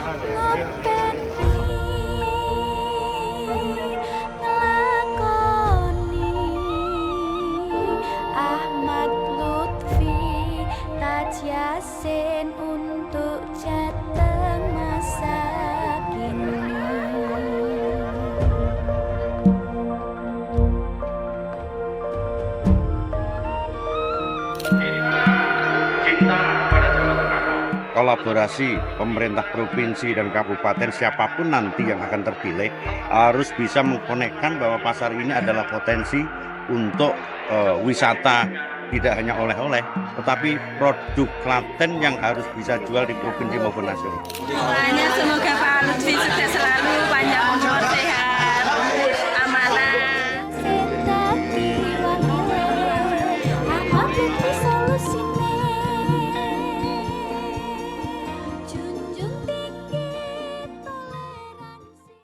Ahmad Lutfi Taj Yasin untuk Jateng masa kini. Kolaborasi pemerintah provinsi dan kabupaten siapapun nanti yang akan terpilih harus bisa mengkonekkan bahwa pasar ini adalah potensi untuk wisata, tidak hanya oleh-oleh tetapi produk Klaten yang harus bisa jual di provinsi maupun nasional. Semoga Pak Lutfi sukses selalu, panjang umur, sehat.